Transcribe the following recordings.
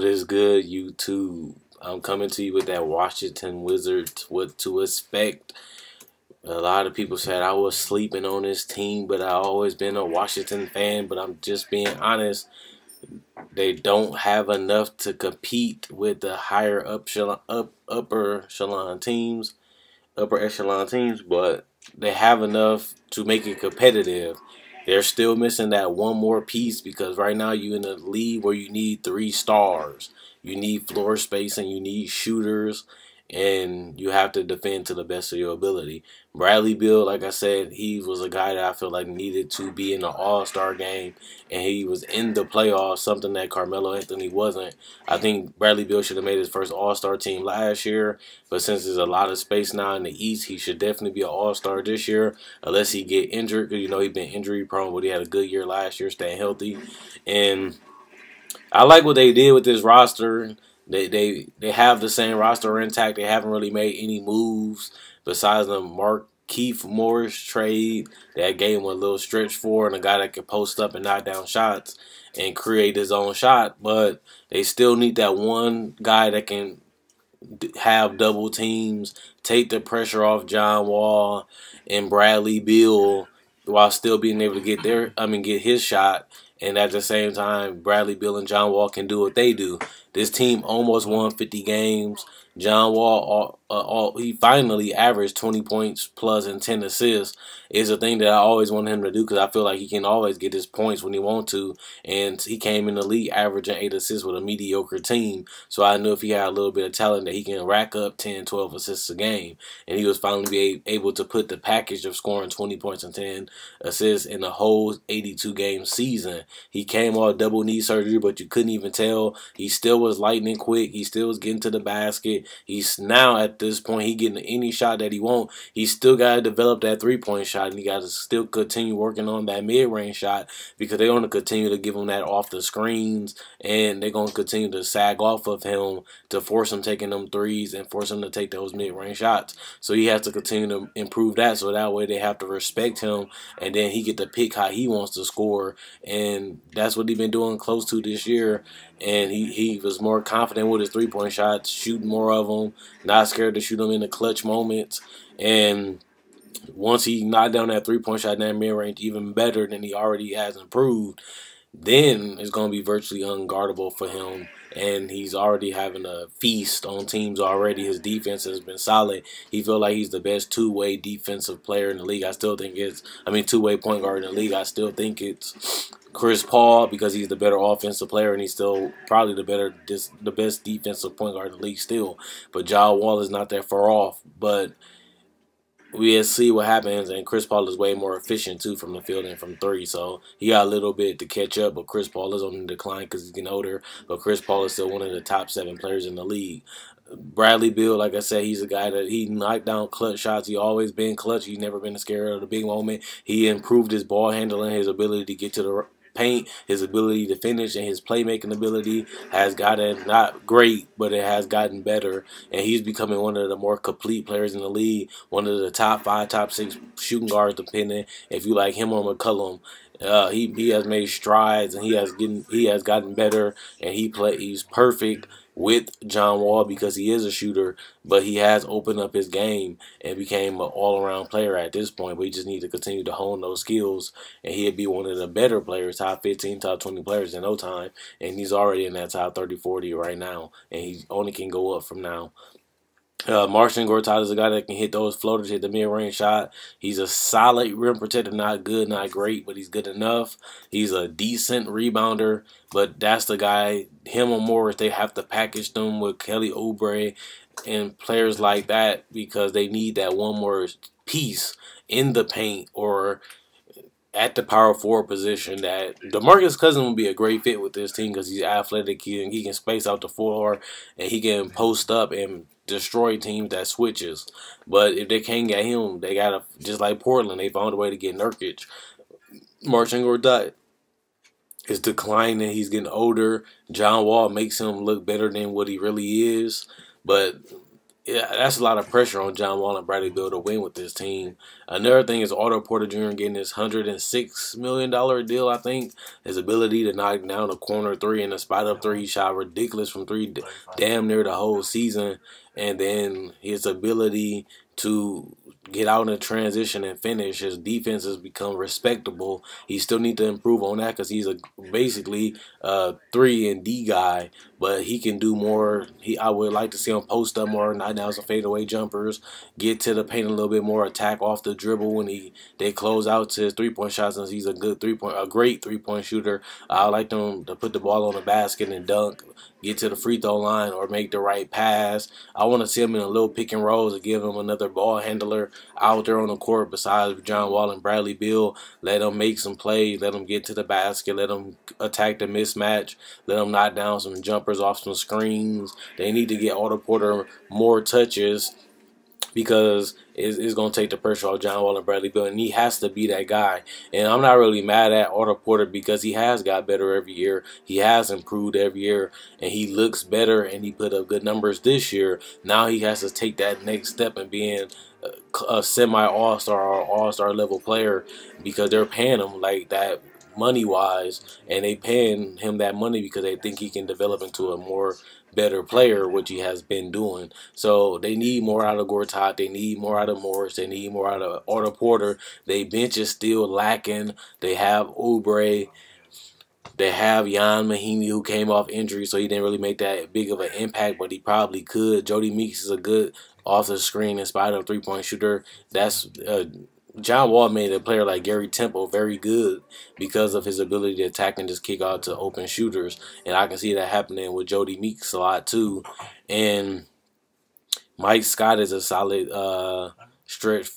What is good, YouTube? I'm coming to you with that Washington Wizards, what to expect. A lot of people said I was sleeping on this team, but I always been a Washington fan. But I'm just being honest. They don't have enough to compete with the upper echelon teams, but they have enough to make it competitive. They're still missing that one more piece because right now you're in a league where you need 3 stars. You need floor space and you need shooters, and you have to defend to the best of your ability. Bradley Beal, like I said, he was a guy that I feel like needed to be in the All-Star game, and he was in the playoffs, something that Carmelo Anthony wasn't. I think Bradley Beal should have made his first All-Star team last year, but since there's a lot of space now in the East, he should definitely be an All-Star this year, unless he get injured, because you know he's been injury prone, but he had a good year last year, staying healthy. And I like what they did with this roster. They have the same roster intact. They haven't really made any moves besides the Markieff Morris trade that gave him a little stretch for and a guy that can post up and knock down shots and create his own shot. But they still need that one guy that can have double teams, take the pressure off John Wall and Bradley Beal while still being able to get his shot. And at the same time, Bradley Beal and John Wall can do what they do. This team almost won 50 games. John Wall, he finally averaged 20 points plus and 10 assists. Is a thing that I always wanted him to do because I feel like he can always get his points when he wants to. And he came in the league averaging 8 assists with a mediocre team. So I knew if he had a little bit of talent that he can rack up 10, 12 assists a game. And he was finally able to put the package of scoring 20 points and 10 assists in the whole 82-game season. He came off double knee surgery, but you couldn't even tell. He still was lightning quick. He still was getting to the basket. He's now at this point, he getting any shot that he want. He still got to develop that three-point shot, and he got to still continue working on that mid-range shot because they're going to continue to give him that off the screens, and they're going to continue to sag off of him to force him taking them threes and force him to take those mid-range shots. So he has to continue to improve that, so that way they have to respect him, and then he get to pick how he wants to score, and that's what he's been doing close to this year. And he was more confident with his three-point shots, shooting more of them, not scared to shoot them in the clutch moments. And once he knocked down that three-point shot in that mid-range even better than he already has improved, then it's going to be virtually unguardable for him. And he's already having a feast on teams already. His defense has been solid. He feels like he's the best two-way defensive player in the league. I still think two-way point guard in the league. I still think it's Chris Paul because he's the better offensive player and he's still probably the best defensive point guard in the league still. But John Wall is not that far off. But we'll see what happens, and Chris Paul is way more efficient too from the field and from three, so he got a little bit to catch up, but Chris Paul is on the decline because he's getting older, but Chris Paul is still one of the top 7 players in the league. Bradley Beal, like I said, he's a guy that he knocked down clutch shots. He always been clutch. He's never been scared of the big moment. He improved his ball handling, his ability to get to the paint, his ability to finish, and his playmaking ability has gotten not great, but it has gotten better, and he's becoming one of the more complete players in the league, one of the top 5, top 6 shooting guards, depending if you like him or McCollum. He has made strides, and he has gotten better, and he's perfect with John Wall because he is a shooter, but he has opened up his game and became an all-around player at this point. We just need to continue to hone those skills, and he'll be one of the better players, top 15, top 20 players in no time, and he's already in that top 30, 40 right now, and he only can go up from now. Marcin Gortat is a guy that can hit those floaters, hit the mid-range shot. He's a solid rim protector, not good, not great, but he's good enough. He's a decent rebounder, but that's the guy, him or Morris, they have to package them with Kelly Oubre and players like that because they need that one more piece in the paint or at the power forward position. That DeMarcus Cousins will be a great fit with this team because he's athletic, he can space out the floor, and he can post up and destroy teams that switches. But if they can't get him, they gotta, just like Portland, they found a way to get Nurkic. Marcin Gortat is declining. He's getting older. John Wall makes him look better than what he really is. But Yeah, that's a lot of pressure on John Wall and Bradley Beal to win with this team. Another thing is Otto Porter Jr. getting this $106 million deal. I think his ability to knock down a corner three and a spot up three, he shot ridiculous from three, damn near the whole season, and then his ability to get out in transition and finish. His defense has become respectable. He still needs to improve on that because he's basically a 3-and-D guy, but he can do more. I would like to see him post up more, knock down some fadeaway jumpers, get to the paint a little bit more, attack off the dribble when they close out to his 3-point shots. Since he's a great 3-point shooter, I like them to put the ball on the basket and dunk, get to the free throw line, or make the right pass. I want to see him in a little pick and rolls to give him another ball handler out there on the court besides John Wall and Bradley Beal. Let them make some plays. Let them get to the basket. Let them attack the mismatch. Let them knock down some jumpers off some screens. They need to get Otto Porter more touches because it's going to take the pressure off John Wall and Bradley Beal, and he has to be that guy. And I'm not really mad at Otto Porter because he has got better every year. He has improved every year, and he looks better, and he put up good numbers this year. Now he has to take that next step and being a semi-all-star or all-star level player because they're paying him like that money-wise, and they paying him that money because they think he can develop into a more better player, which he has been doing. So they need more out of Gortat. They need more out of Morris. They need more out of Otto Porter. They bench is still lacking. They have Oubre. They have Jan Mahimi, who came off injury, so he didn't really make that big of an impact, but he probably could. Jody Meeks is a good off-the-screen in spite of three-point shooter. That's John Wall made a player like Gary Temple very good because of his ability to attack and just kick out to open shooters. And I can see that happening with Jody Meeks a lot too. And Mike Scott is a solid stretch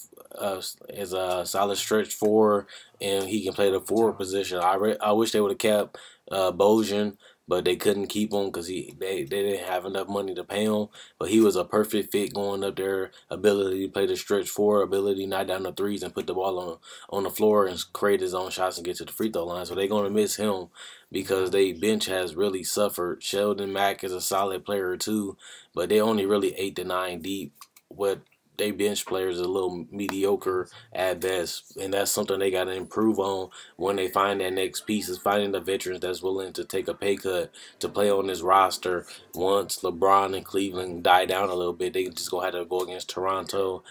stretch four, and he can play the forward position. I wish they would have kept Bojan, but they couldn't keep him because they didn't have enough money to pay him. But he was a perfect fit going up there. Ability to play the stretch four, ability to knock down the threes and put the ball on the floor and create his own shots and get to the free throw line. So they're gonna miss him because they bench has really suffered. Sheldon Mack is a solid player too, but they only really 8 to 9 deep. What they bench players are a little mediocre at best, and that's something they got to improve on when they find that next piece, is finding the veterans that's willing to take a pay cut to play on this roster. Once LeBron and Cleveland die down a little bit, they just gonna have to go against Toronto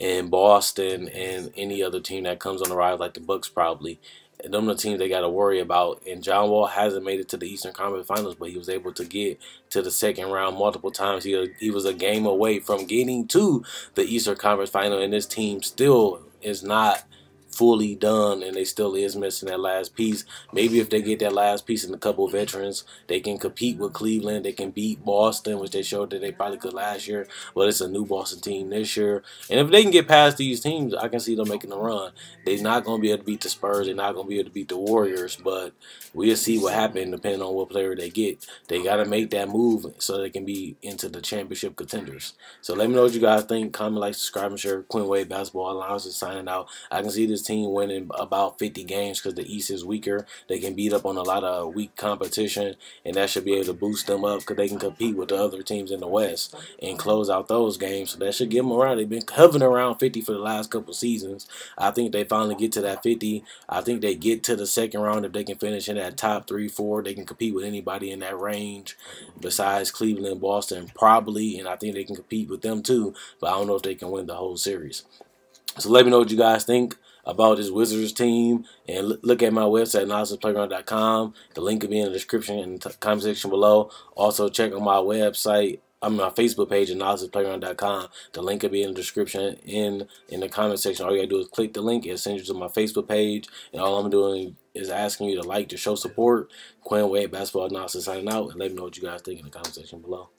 and Boston and any other team that comes on the rise, like the Bucks probably. And them are the teams they got to worry about. And John Wall hasn't made it to the Eastern Conference Finals, but he was able to get to the second round multiple times. He was a game away from getting to the Eastern Conference Final, and this team still is not fully done, and they still is missing that last piece. Maybe if they get that last piece and a couple of veterans, they can compete with Cleveland. They can beat Boston, which they showed that they probably could last year. But it's a new Boston team this year. And if they can get past these teams, I can see them making a run. They're not going to be able to beat the Spurs. They're not going to be able to beat the Warriors. But we'll see what happens depending on what player they get. They got to make that move so they can be into the championship contenders. So let me know what you guys think. Comment, like, subscribe, and share. Quinn Wade Basketball Alliance is signing out. I can see this team winning about 50 games because the East is weaker. They can beat up on a lot of weak competition, and that should be able to boost them up because they can compete with the other teams in the West and close out those games. So that should give them around. They've been hovering around 50 for the last couple seasons. I think they finally get to that 50. I think they get to the second round. If they can finish in that top 3, 4, they can compete with anybody in that range besides Cleveland and Boston probably, and I think they can compete with them too, but I don't know if they can win the whole series. So let me know what you guys think about this Wizards team, and look at my website, NoxusPlayground.com. The link will be in the description and the comment section below. Also check out my website, my Facebook page at NoxusPlayground.com. The link will be in the description in the comment section. All you gotta do is click the link and send you to my Facebook page, and all I'm doing is asking you to like, to show support. Quinn Wade Basketball Noxus signing out, and let me know what you guys think in the comment section below.